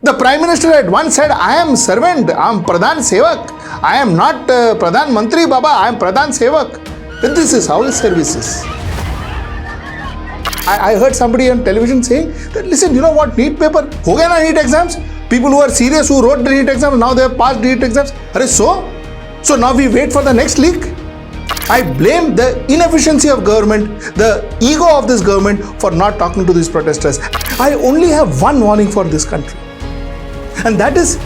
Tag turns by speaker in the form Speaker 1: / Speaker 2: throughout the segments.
Speaker 1: The Prime Minister had once said, I am servant, I am Pradhan Sevak. I am not Pradhan Mantri Baba, I am Pradhan Sevak. This is how his service is. I heard somebody on television saying that, listen, you know what, NEET paper, ho gaya na NEET exams? People who are serious, who wrote the NEET exams, now they have passed NEET exams. So now we wait for the next leak? I blame the inefficiency of government, the ego of this government for not talking to these protesters. I only have one warning for this country. And that is,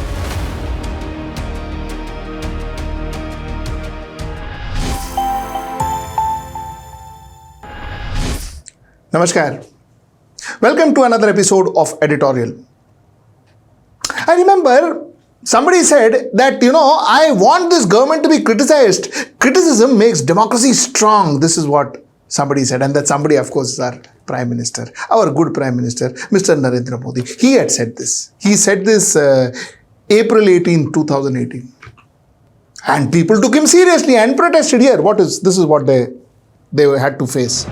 Speaker 1: Namaskar. Welcome to another episode of Editorial. I remember somebody said that, I want this government to be criticized. Criticism makes democracy strong. This is what somebody said. And that somebody, of course, is our Prime Minister, our good Prime Minister, Mr. Narendra Modi. He had said this. He said this April 18, 2018. And people took him seriously and protested here. This is what they had to face.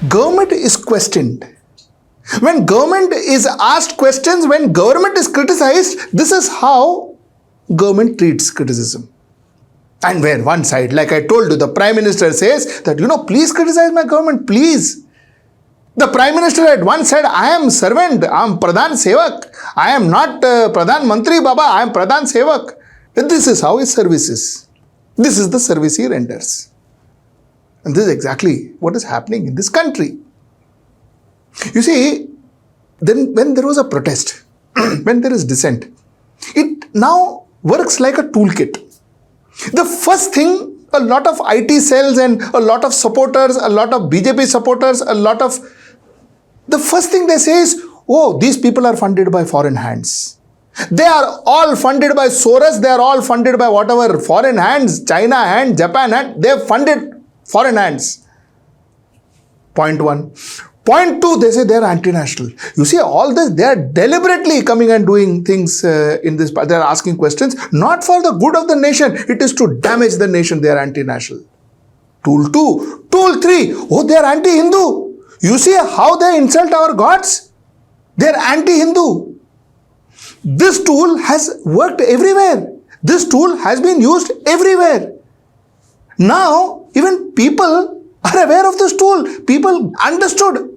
Speaker 1: Government is questioned. When government is asked questions, when government is criticized, this is how government treats criticism. And where one side, like I told you, the Prime Minister says that, please criticize my government, please. The Prime Minister had once said, I am servant, I am Pradhan Sevak. I am not Pradhan Mantri Baba, I am Pradhan Sevak. This is how his service is. This is the service he renders. And this is exactly what is happening in this country. You see, then when there was a protest, when there is dissent, it now works like a toolkit. The first thing, a lot of IT cells and a lot of supporters, a lot of BJP supporters, the first thing they say is, oh, these people are funded by foreign hands. They are all funded by Soros, they are all funded by whatever foreign hands, China hand, Japan hand, they have funded foreign hands. Point one. Point two, they say they are anti-national. You see, all this, they are deliberately coming and doing things in this. They are asking questions, not for the good of the nation. It is to damage the nation. They are anti-national. Tool two. Tool three. Oh, they are anti-Hindu. You see how they insult our gods? They are anti-Hindu. This tool has worked everywhere. This tool has been used everywhere. Now, even people are aware of this tool. People understood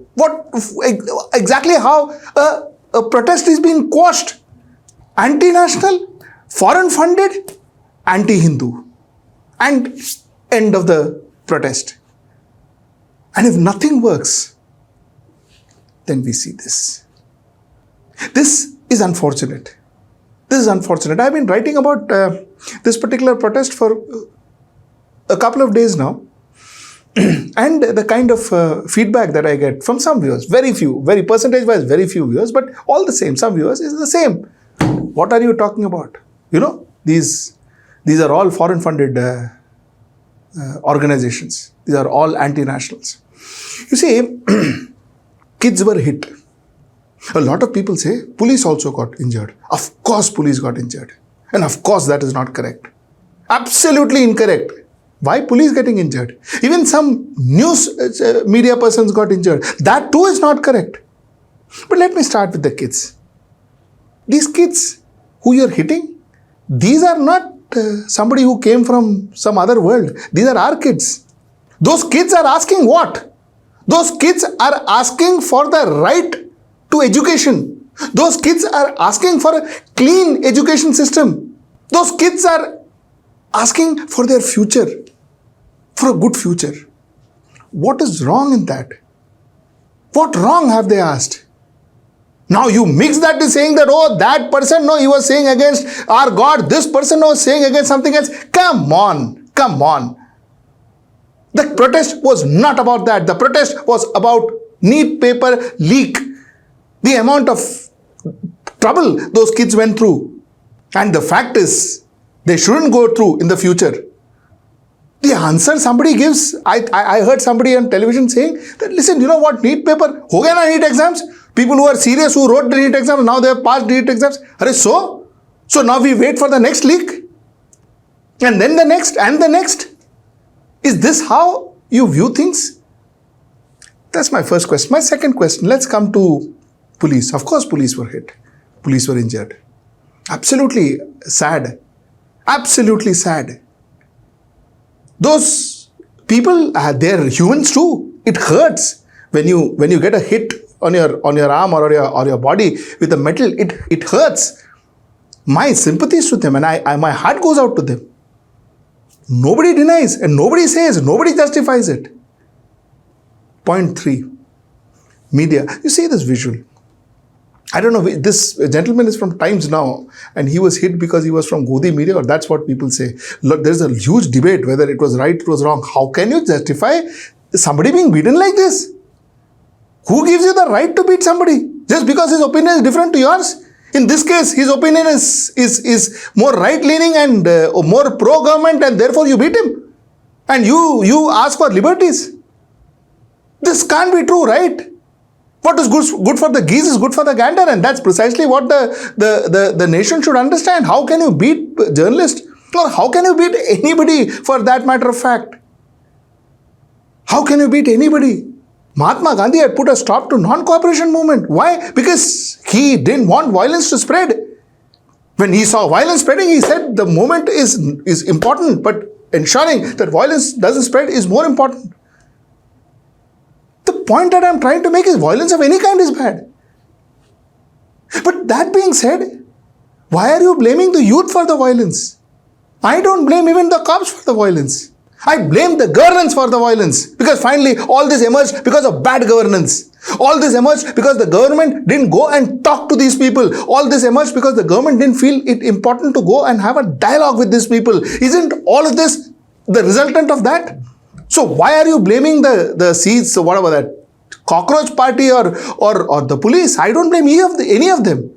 Speaker 1: exactly how a protest is being quashed. Anti-national, foreign funded, anti-Hindu. And end of the protest. And if nothing works, then we see this. This is unfortunate. This is unfortunate. I've been writing about this particular protest for a couple of days now. And the kind of feedback that I get from some viewers, very few, very percentage-wise, very few viewers, but all the same, some viewers is the same. What are you talking about? These are all foreign-funded organizations. These are all anti-nationals. You see, kids were hit. A lot of people say police also got injured. Of course, police got injured. And of course, that is not correct. Absolutely incorrect. Why police getting injured? Even some news media persons got injured. That too is not correct. But let me start with the kids. These kids who you're hitting, these are not somebody who came from some other world. These are our kids. Those kids are asking what? Those kids are asking for the right to education. Those kids are asking for a clean education system. Those kids are asking for their future, for a good future. What is wrong in that? What wrong have they asked? Now you mix that with saying that, oh, that person, no, he was saying against our God. This person was saying against something else. Come on, come on. The protest was not about that. The protest was about NEET paper leak. The amount of trouble those kids went through. And the fact is, they shouldn't go through in the future. The answer somebody gives, I heard somebody on television saying that, listen, you know what, NEET paper, ho gaya na NEET exams? People who are serious, who wrote the NEET exam, now they have passed NEET exams. So now we wait for the next leak. And then the next and the next. Is this how you view things? That's my first question. My second question, let's come to police. Of course, police were hit. Police were injured. Absolutely sad. Absolutely sad. Those people, they're humans too. It hurts when you get a hit on your arm or your body with a metal. It hurts. My sympathies to them, and my heart goes out to them. Nobody denies and nobody says, nobody justifies it. Point 3, media. You see this visual. I don't know, this gentleman is from Times Now and he was hit because he was from Godi media, or that's what people say. Look, there's a huge debate whether it was right, it was wrong. How can you justify somebody being beaten like this? Who gives you the right to beat somebody just because his opinion is different to yours? In this case, his opinion is more right-leaning and more pro-government, and therefore you beat him. And you ask for liberties. This can't be true, right? What is good for the geese is good for the gander, and that's precisely what the nation should understand. How can you beat journalists? Or how can you beat anybody for that matter of fact? How can you beat anybody? Mahatma Gandhi had put a stop to non-cooperation movement. Why? Because he didn't want violence to spread. When he saw violence spreading, he said the movement is important, but ensuring that violence doesn't spread is more important. The point that I'm trying to make is violence of any kind is bad. But that being said, why are you blaming the youth for the violence? I don't blame even the cops for the violence. I blame the governance for the violence, because finally all this emerged because of bad governance. All this emerged because the government didn't go and talk to these people. All this emerged because the government didn't feel it important to go and have a dialogue with these people. Isn't all of this the resultant of that? So why are you blaming the seeds, so whatever that cockroach party or the police? I don't blame any of them.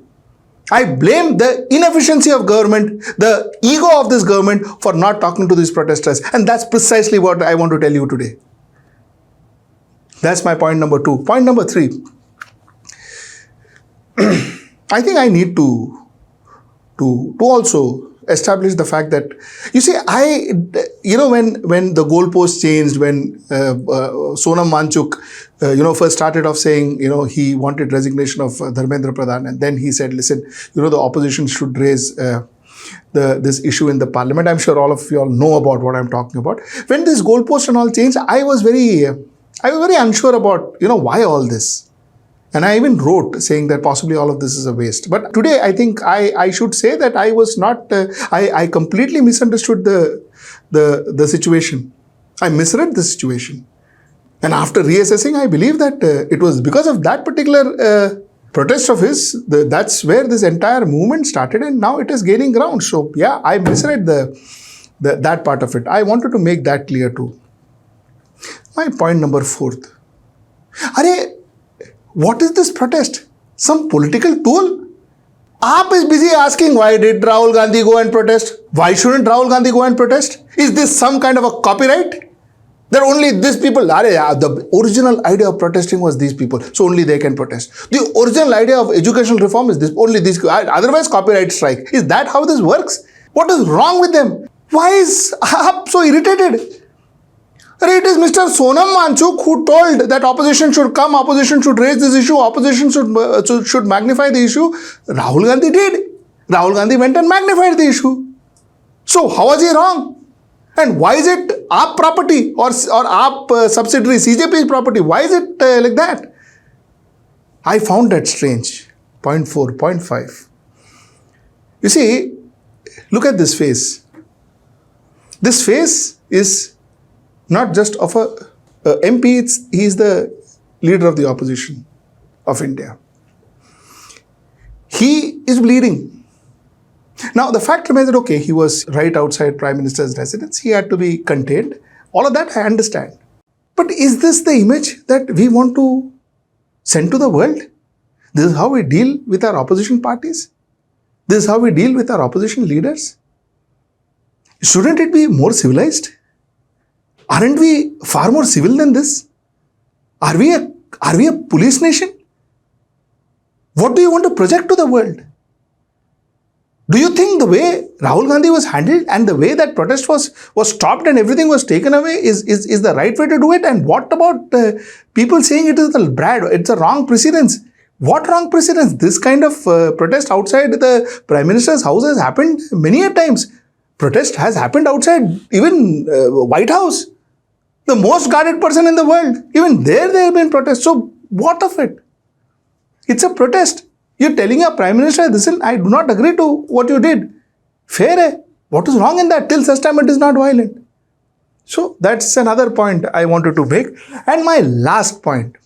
Speaker 1: I blame the inefficiency of government, the ego of this government for not talking to these protesters. And that's precisely what I want to tell you today. That's my point number 2. Point number 3. I think I need to also establish the fact that, you see, when the goalposts changed, when Sonam Wanchuk, first started off saying, he wanted resignation of Dharmendra Pradhan, and then he said, listen, the opposition should raise this issue in the parliament. I'm sure all of you all know about what I'm talking about. When this goalpost and all changed, I was very unsure about, why all this. And I even wrote saying that possibly all of this is a waste. But today, I think I should say that I was not, I completely misunderstood the situation. I misread the situation. And after reassessing, I believe that it was because of that particular protest of his, that's where this entire movement started, and now it is gaining ground. So yeah, I misread that part of it. I wanted to make that clear too. My point number 4. What is this protest? Some political tool? Aap is busy asking, why did Rahul Gandhi go and protest? Why shouldn't Rahul Gandhi go and protest? Is this some kind of a copyright? That only these people, the original idea of protesting was these people, so only they can protest. The original idea of educational reform is this, only these, otherwise copyright strike. Is that how this works? What is wrong with them? Why is Aap so irritated? It is Mr. Sonam Wanchuk who told that opposition should come, opposition should raise this issue, opposition should magnify the issue. Rahul Gandhi did. Rahul Gandhi went and magnified the issue. So how was he wrong? And why is it AAP property or AAP subsidiary, CJP's property? Why is it like that? I found that strange. Point 4, point 5. You see, look at this face. This face is not just of a MP, he is the leader of the opposition of India. He is bleeding. Now, the fact remains that, okay, he was right outside Prime Minister's residence. He had to be contained. All of that I understand. But is this the image that we want to send to the world? This is how we deal with our opposition parties? This is how we deal with our opposition leaders? Shouldn't it be more civilized? Aren't we far more civil than this? Are we a police nation? What do you want to project to the world? Do you think the way Rahul Gandhi was handled and the way that protest was stopped and everything was taken away is the right way to do it? And what about people saying it is it's a wrong precedence? What wrong precedence? This kind of protest outside the Prime Minister's house has happened many a times. Protest has happened outside even White House. The most guarded person in the world. Even there have been protests. So what of it? It's a protest. You're telling your Prime Minister, listen, I do not agree to what you did. Fair, eh? What is wrong in that? Till such time it is not violent. So that's another point I wanted to make. And my last point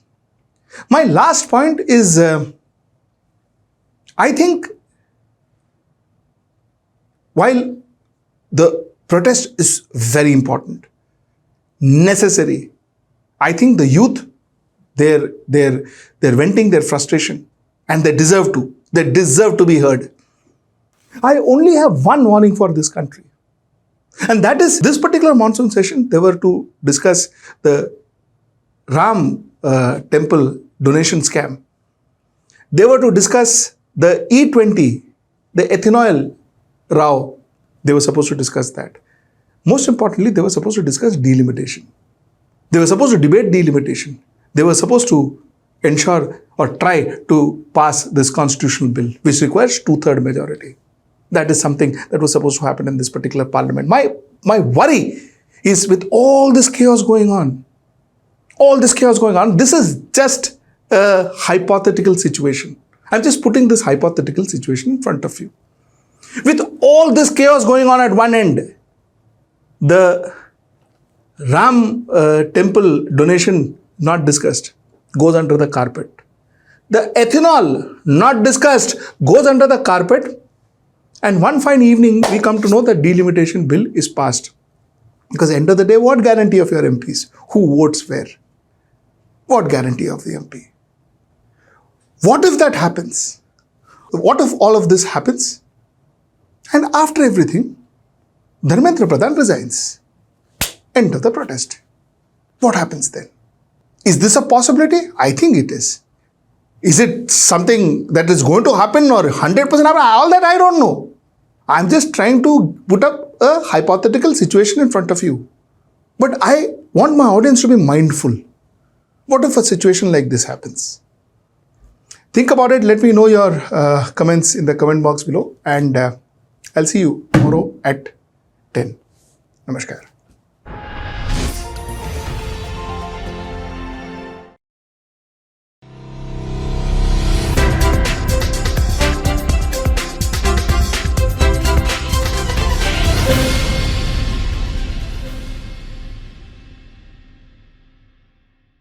Speaker 1: is, I think, while the protest is very important, necessary, I think the youth, they're venting their frustration. And they deserve to. They deserve to be heard. I only have one warning for this country. And that is, this particular monsoon session, they were to discuss the Ram temple donation scam. They were to discuss the E20, the ethanol row. They were supposed to discuss that. Most importantly, they were supposed to discuss delimitation. They were supposed to debate delimitation. They were supposed to ensure or try to pass this constitutional bill, which requires 2/3 majority. That is something that was supposed to happen in this particular parliament. My worry is with all this chaos going on, this is just a hypothetical situation. I'm just putting this hypothetical situation in front of you. With all this chaos going on at one end, the Ram temple donation not discussed goes under the carpet. The ethanol, not discussed, goes under the carpet. And one fine evening, we come to know that delimitation bill is passed. Because at the end of the day, what guarantee of your MPs? Who votes where? What guarantee of the MP? What if that happens? What if all of this happens? And after everything, Dharmendra Pradhan resigns. End of the protest. What happens then? Is this a possibility? I think it is. Is it something that is going to happen or 100% happen? All that I don't know. I'm just trying to put up a hypothetical situation in front of you. But I want my audience to be mindful. What if a situation like this happens? Think about it. Let me know your comments in the comment box below. And I'll see you tomorrow at 10. Namaskar.